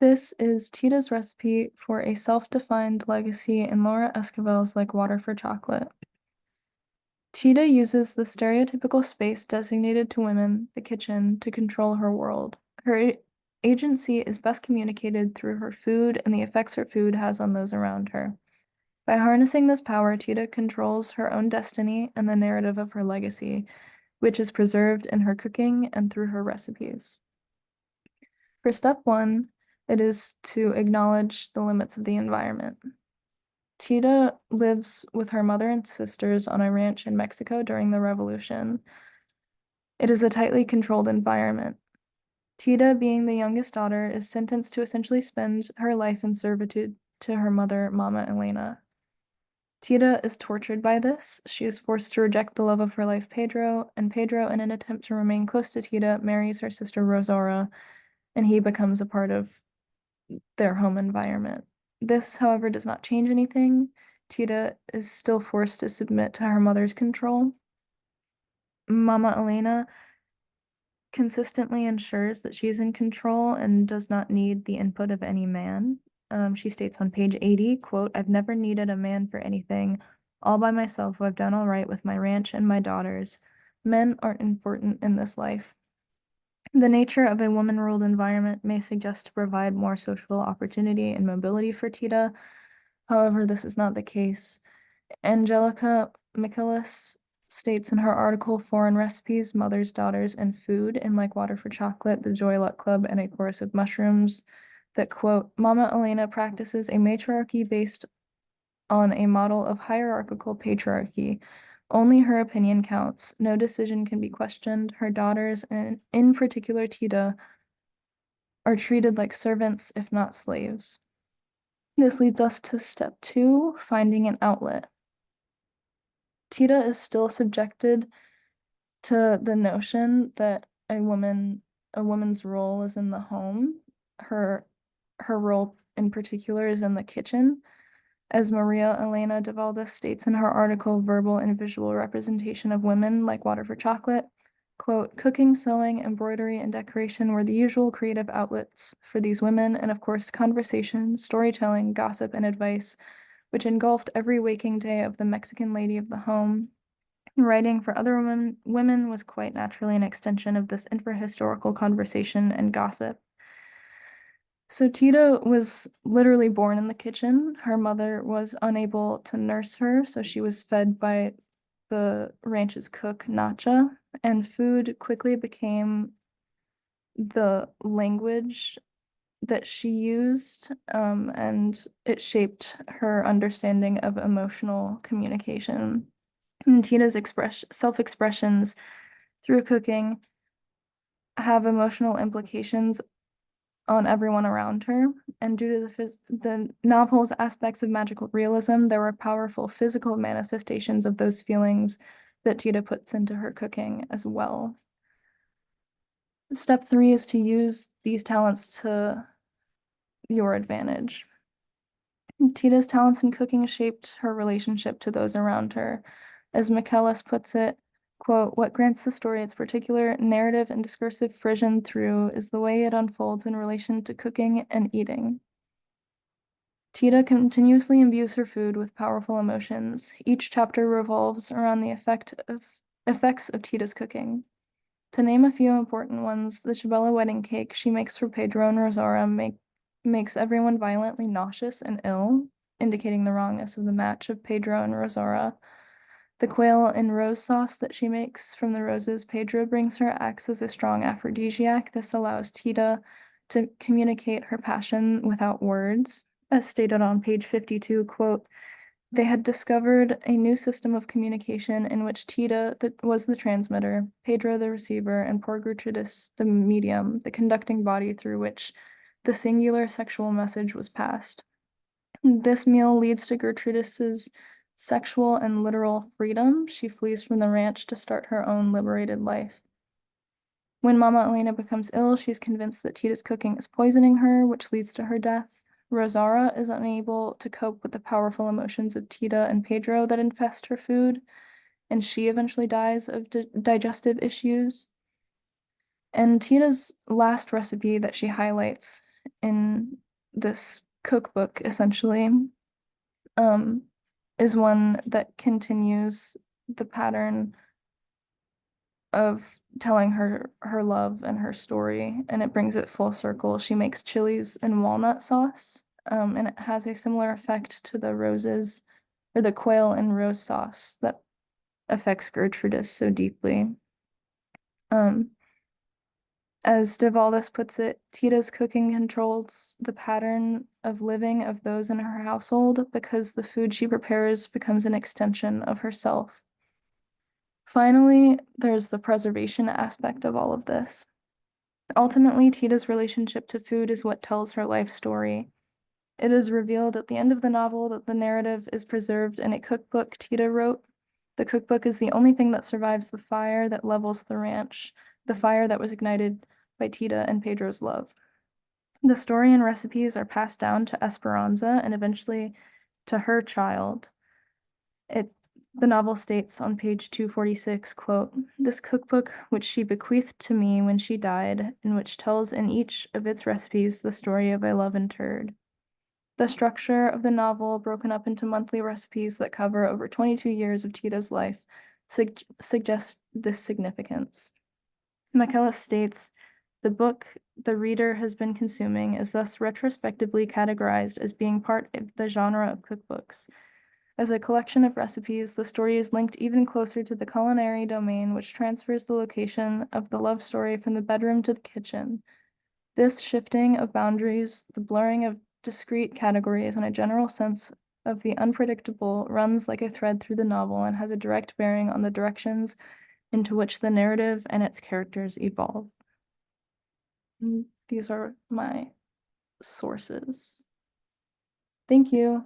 This is Tita's recipe for a self-defined legacy in Laura Esquivel's Like Water for Chocolate. Tita uses the stereotypical space designated to women, the kitchen, to control her world. Her agency is best communicated through her food and the effects her food has on those around her. By harnessing this power, Tita controls her own destiny and the narrative of her legacy, which is preserved in her cooking and through her recipes. For step one, it is to acknowledge the limits of the environment. Tita lives with her mother and sisters on a ranch in Mexico during the Revolution. It is a tightly controlled environment. Tita, being the youngest daughter, is sentenced to essentially spend her life in servitude to her mother, Mama Elena. Tita is tortured by this. She is forced to reject the love of her life, Pedro, and Pedro, in an attempt to remain close to Tita, marries her sister Rosaura, and he becomes a part of their home environment. This, however, does not change anything. Tita is still forced to submit to her mother's control. Mama Elena consistently ensures that she is in control and does not need the input of any man. She states on page 80, quote, "I've never needed a man for anything. All by myself, I've done all right with my ranch and my daughters. Men aren't important in this life." The nature of a woman-ruled environment may suggest to provide more social opportunity and mobility for Tita. However, this is not the case. Angelica Michaelis states in her article Foreign Recipes, Mothers, Daughters, and Food in Like Water for Chocolate, the Joy Luck Club, and a Chorus of Mushrooms that, quote, "Mama Elena practices a matriarchy based on a model of hierarchical patriarchy. Only her opinion counts. No decision can be questioned. Her daughters, and in particular Tita, are treated like servants, if not slaves." This leads us to step two, finding an outlet. Tita is still subjected to the notion that a woman's role is in the home. Her role in particular is in the kitchen. As Maria Elena de Valdes states in her article, Verbal and Visual Representation of Women Like Water for Chocolate, quote, "Cooking, sewing, embroidery, and decoration were the usual creative outlets for these women, and of course, conversation, storytelling, gossip, and advice, which engulfed every waking day of the Mexican lady of the home. Writing for other women was quite naturally an extension of this infrahistorical conversation and gossip." So Tita was literally born in the kitchen. Her mother was unable to nurse her, so she was fed by the ranch's cook, Nacha, and food quickly became the language that she used, and it shaped her understanding of emotional communication. And Tina's self-expressions through cooking have emotional implications on everyone around her. And due to the novel's aspects of magical realism, there were powerful physical manifestations of those feelings that Tita puts into her cooking as well. Step three is to use these talents to your advantage. Tita's talents in cooking shaped her relationship to those around her. As Michaelis puts it, quote, "What grants the story its particular narrative and discursive frisson through is the way it unfolds in relation to cooking and eating." Tita continuously imbues her food with powerful emotions. Each chapter revolves around the effects of Tita's cooking. To name a few important ones, the Chabela wedding cake she makes for Pedro and Rosaura makes everyone violently nauseous and ill, indicating the wrongness of the match of Pedro and Rosaura. The quail and rose sauce that she makes from the roses Pedro brings her acts as a strong aphrodisiac. This allows Tita to communicate her passion without words. As stated on page 52, quote, "They had discovered a new system of communication in which Tita was the transmitter, Pedro the receiver, and poor Gertrudis the medium, the conducting body through which the singular sexual message was passed. This meal leads to Gertrudis's sexual and literal freedom. She flees from the ranch to start her own liberated life. When Mama Elena becomes ill, she's convinced that Tita's cooking is poisoning her, which leads to her death. Rosaura is unable to cope with the powerful emotions of Tita and Pedro that infest her food, and she eventually dies of digestive issues. And Tita's last recipe that she highlights in this cookbook, essentially, um, is one that continues the pattern of telling her love and her story, and it brings it full circle. She makes chilies in walnut sauce, and it has a similar effect to the roses or the quail and rose sauce that affects Gertrudis so deeply. Um, as de Valdes puts it, Tita's cooking controls the pattern of living of those in her household because the food she prepares becomes an extension of herself. Finally, there's the preservation aspect of all of this. Ultimately, Tita's relationship to food is what tells her life story. It is revealed at the end of the novel that the narrative is preserved in a cookbook Tita wrote. The cookbook is the only thing that survives the fire that levels the ranch, the fire that was ignited by Tita and Pedro's love. The story and recipes are passed down to Esperanza and eventually to her child. The novel states on page 246, quote, "This cookbook, which she bequeathed to me when she died, and which tells in each of its recipes the story of a love interred." The structure of the novel, broken up into monthly recipes that cover over 22 years of Tita's life, suggests this significance. McKellis states, "The book the reader has been consuming is thus retrospectively categorized as being part of the genre of cookbooks. As a collection of recipes, the story is linked even closer to the culinary domain, which transfers the location of the love story from the bedroom to the kitchen. This shifting of boundaries, the blurring of discrete categories, and a general sense of the unpredictable runs like a thread through the novel and has a direct bearing on the directions into which the narrative and its characters evolve." These are my sources. Thank you.